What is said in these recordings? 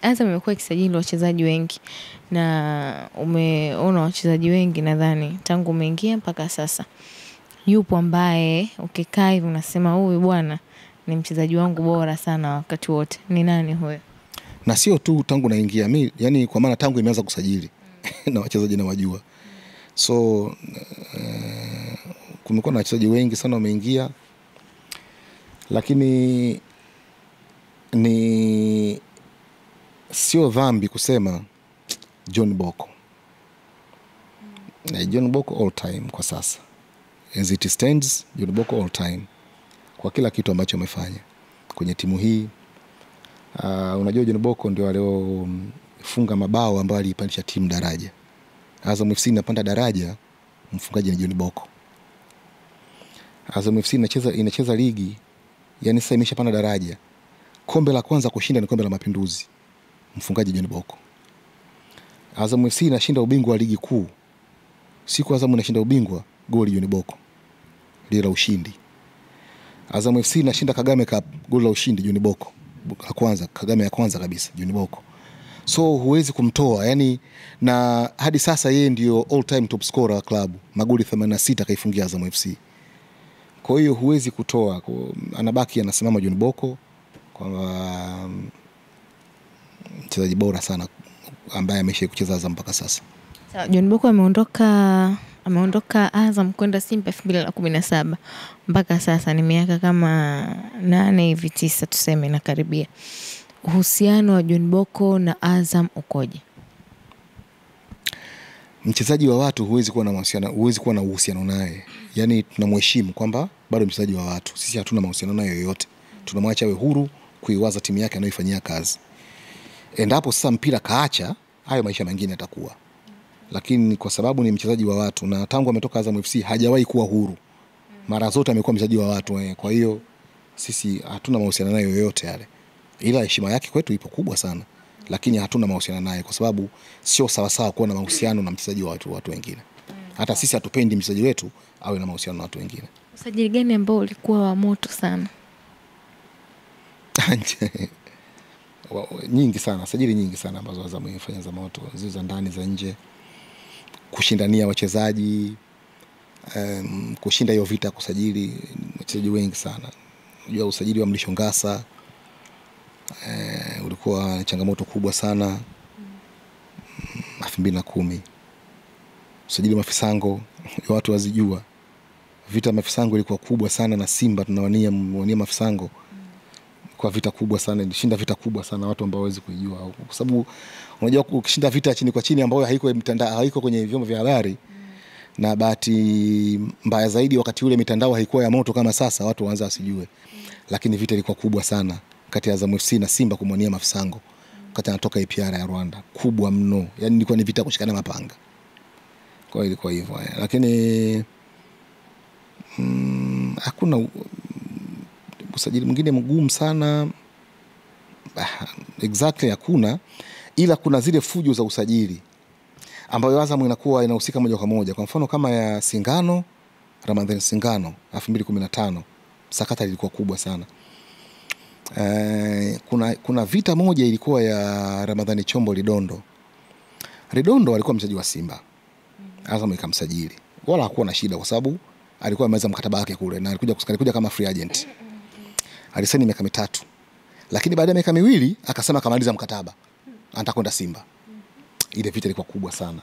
Azam imekuwa ikisajili wachezaji wengi na umeona wachezaji wengi nadhani tangu umeingia mpaka sasa. Yupo ambaye ukikaa hivi unasema huyu bwana ni mchezaji wangu bora sana wakati wote. Ni nani huyo? Na sio tu tangu naingia mimi, yani kwa maana tangu imeanza kusajili na wachezaji na wajua. So kumekuwa na wachezaji wengi sana wameingia, lakini ni sio dhambi kusema John Boko. John Boko all time kwa sasa. As it stands, John Boko all time. Kwa kila kitu ambacho amefanya kwenye timu hii. Unajua John Boko ndio aliofunga mabao ambayo alipandisha timu daraja. Azam FC inapanda daraja, mfungaji ni John Boko. Azam FC inacheza ligi, yani sasa imeshapanda daraja. Kombe la kwanza kushinda ni kombe la Mapinduzi, mfungaji John Boko. Azam FC inashinda ubingwa wa ligi kuu. Siku Azam inashinda ubingwa, goli John Boko, lile la ushindi. Azam FC inashinda Kagame Cup, goli la ushindi John Boko, la kwanza, Kagame ya kwanza kabisa John Boko. So huwezi kumtoa, yani, na hadi sasa yeye ndio all time top scorer wa klabu, magoli 86 kaifungia Azam FC. Kwa hiyo huwezi kutoa, anabaki anasimama John Boko kwa mchezaji bora sana ambaye amesha kucheza Azam mpaka sasa. Sawa, John Boko ameondoka Azam kwenda Simba 2017 mpaka sasa ni miaka kama 8 hivi 9 tuseme na karibia. Uhusiano wa John Boko na Azam ukoje? Mchezaji wa watu huwezi kuwa na uhusiano naye. Yani tunamheshimu kwamba bado mchezaji wa watu. Sisi hatuna mahusiano naye yoyote. Tunamwacha awe huru kuiwaza timu yake anayoifanyia kazi. Endapo sasa mpira kaacha, hayo maisha mengine yatakuwa. Lakini kwa sababu ni mchezaji wa watu na tangu ametoka Azam FC hajawahi kuwa huru. Mara zote amekuwa mchezaji wa watu. Kwa hiyo sisi hatuna mahusiano naye yoyote yale. Ila heshima yake kwetu ipo kubwa sana, lakini hatuna mahusiano naye kwa sababu sio sawa sawa kuwa na mahusiano na mchezaji wa watu wengine. Hata sisi hatupendi mchezaji wetu awe na mahusiano na watu wengine. Usajili gani ambao ulikuwa wa moto sana? Nyingi sana, sajili nyingi sana ambazo Azam imefanya za moto, zile za ndani za nje. Kushindania wachezaji, kushinda hiyo vita kusajili wachezaji wengi sana. Unajua usajili wa Mlisho Ngasa ulikuwa changamoto kubwa sana. 2010 usajili Mafisango, watu wazijua. Vita Mafisango ilikuwa kubwa sana na Simba tunawania Mafisango. Kwa vita kubwa sana, ilishinda vita kubwa sana watu ambao hawezi kujua. Kwa sababu unajua ukishinda vita chini kwa chini ambayo haiko mtandao, haiko kwenye vyombo vya habari. Na bahati mbaya zaidi wakati ule mitandao haikuwa ya moto kama sasa, watu waanza wasijue. Lakini vita ilikuwa kubwa sana kati ya Azam FC na Simba kumwania Mafisango. Wakati anatoka APR ya Rwanda, kubwa mno. Yaani ilikuwa ni vita kushikana mapanga. Kwa hiyo ilikuwa hivyo. Lakini hakuna usajili mwingine mgumu sana. Exactly hakuna, ila kuna zile fujo za usajili ambayo Azam inakuwa inahusika moja kwa moja. Kwa mfano kama ya Singano, Ramadhani Singano 2015, sakata ilikuwa kubwa sana. Kuna vita moja ilikuwa ya Ramadhani Chombo Lidondo. Lidondo alikuwa mchezaji wa Simba. Azam ikamsajili. Wala hakuwa na shida kwa sababu alikuwa amemaliza mkataba wake kule na alikuja kama free agent. Alisaini miaka 3. Lakini baada ya miaka 2 akasema kamaliza mkataba, anataka kwenda Simba. Ile vita ilikuwa kubwa sana.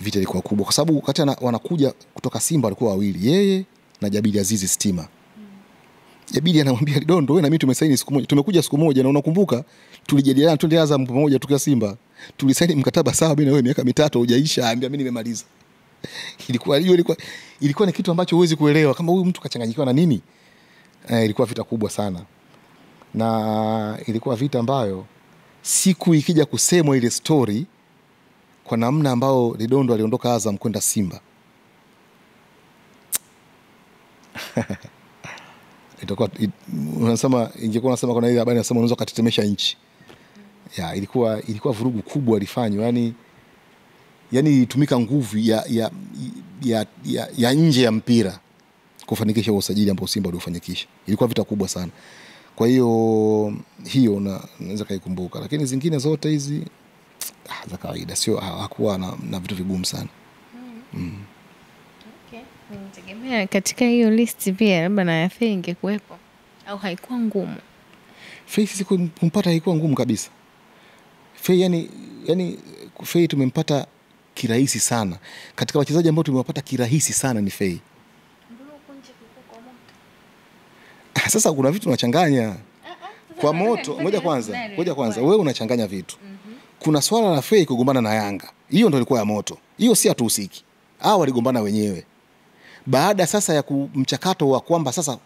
Vita ilikuwa kubwa kwa sababu wakati wanakuja kutoka Simba walikuwa wawili, yeye na Jabiri Azizi Stima. Jabiri anamwambia Lidondo, wewe na mimi tumesaini siku moja, tumekuja siku moja na unakumbuka tulijadiliana twende Azam pamoja tukiwa Simba. Tulisaini mkataba sawa mimi na wewe miaka 3 hujaisha, anambia mimi nimemaliza. Ilikuwa ni kitu ambacho huwezi kuelewa kama huyu mtu kachanganyikiwa na nini. Ilikuwa vita kubwa sana. Na ilikuwa vita ambayo siku ikija kusemwa ile story kwa namna ambao Lidondo aliondoka Azam kwenda Simba, itakuwa ingekuwa nasema kuna ile habari nasema unaweza kutetemesha nchi. Ilikuwa vurugu kubwa ilifanywa, yani itumika nguvu ya nje ya mpira kufanikisha usajili ambao Simba uliofanyikisha. Ilikuwa vita kubwa sana. Kwa hiyo naweza kaikumbuka, lakini zingine zote hizi za kawaida, sio, hakuwa na vitu vigumu sana. Okay. Nitegemea katika hiyo list pia labda na Faye ingekuwepo au haikuwa ngumu? Faye sisi kumpata haikuwa ngumu kabisa. Faye yani Faye tumempata kirahisi sana. Katika wachezaji ambao tumewapata kirahisi sana ni Faye. Sasa kuna vitu unachanganya. Kwa moto, ngoja kwanza, wewe unachanganya vitu. Kuna swala la Faye kugombana na Yanga. Hiyo ndio ilikuwa ya moto. Hiyo si hatuhusiki. Hao waligombana wenyewe. Baada sasa ya mchakato wa kwamba sasa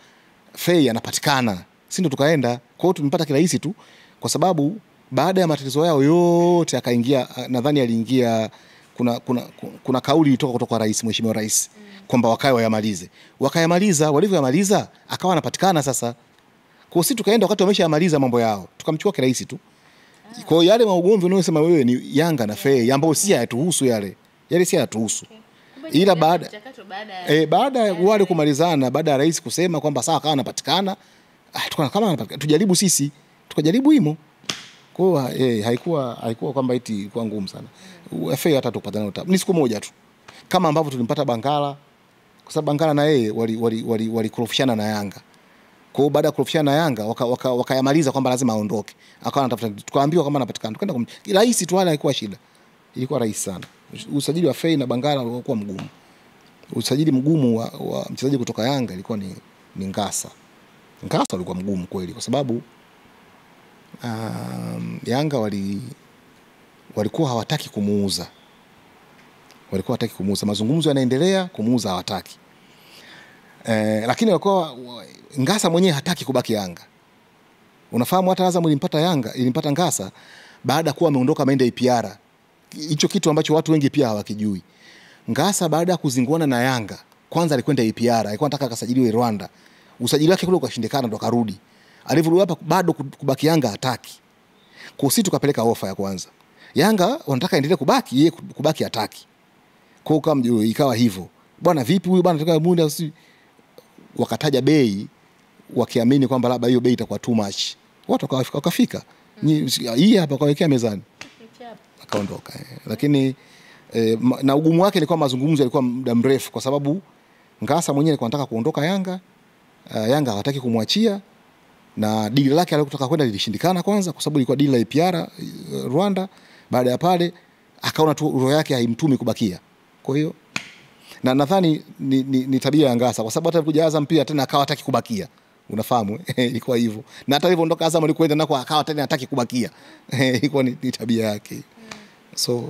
Faye anapatikana, si ndio tukaenda. Kwa hiyo tumempata kirahisi tu kwa sababu baada ya matatizo yao yote akaingia, nadhani aliingia, kuna kauli kutoka kwa rais, mheshimiwa rais, kwamba wakae wayamalize. Wakayamaliza, walivyoyamaliza akawa anapatikana sasa. Kwa sisi tukaenda wakati wameshamaliza mambo yao, tukamchukua kirahisi tu. Kwa hiyo yale maugomvi unayosema wewe ni Yanga na Faye ambao si hayatuhusu yale. Yale si hayatuhusu. Ila baada ya wale kumalizana, baada ya rais kusema kwamba sawa akawa anapatikana, tukaona kama anapatikana tujaribu sisi, tukajaribu himo. Kwa hiyo haikuwa kwamba eti kwa ngumu sana. Faye hata tukapatana ni siku moja tu. Kama ambavyo tulimpata Bangala, kwa sababu Bangala na yeye walikorofishana na Yanga. Kwa hiyo baada ya kurofishana na Yanga wakayamaliza kwamba lazima aondoke. Akawa anatafuta, tukaambiwa kama anapatikana. Tukaenda rahisi tu, wala haikuwa shida. Ilikuwa rahisi sana. Usajili wa Faye na Bangala ulikuwa mgumu. Usajili mgumu wa mchezaji kutoka Yanga ilikuwa ni Ngasa. Ngasa ulikuwa mgumu kweli kwa sababu Yanga walikuwa hawataki kumuuza. Mazungumzo yanaendelea, kumuuza hawataki. Lakini walikuwa Ngasa mwenyewe hataki kubaki Yanga. Unafahamu hata Azam ilimpata Ngasa baada kuwa ameondoka ameenda APR. Hicho kitu ambacho watu wengi pia hawakijui. Ngasa baada ya kuzinguana na Yanga, kwanza alikwenda APR, alikuwa anataka akasajiliwe Rwanda. Usajili wake kule ukashindikana ndo akarudi. Alivyorudi hapa bado kubaki Yanga hataki. Kwa sisi tukapeleka ofa ya kwanza. Yanga wanataka endelee kubaki, yeye kubaki hataki. Kwa kama ikawa hivyo. Bwana vipi huyu bwana tunataka muda wakataja bei wakiamini kwamba labda hiyo bei itakuwa too much. Watu wakafika. Hii hapa kawekea mezani. Akaondoka. Lakini na ugumu wake ilikuwa mazungumzo yalikuwa muda mrefu kwa sababu Ngasa mwenyewe alikuwa anataka kuondoka Yanga. Yanga hawataki kumwachia na dili lake aliyotaka kwenda lilishindikana kwanza kwa sababu ilikuwa dili la APR Rwanda. Baada ya pale akaona tu roho yake haimtumi kubakia. Kwa hiyo na nadhani ni tabia ya Ngasa kwa sababu hata alikuja Azam pia tena akawa hataki kubakia. Unafahamu ilikuwa hivyo. Na hata alivyoondoka Azam alikwenda nako akawa tena hataki kubakia. Ilikuwa ni tabia yake. So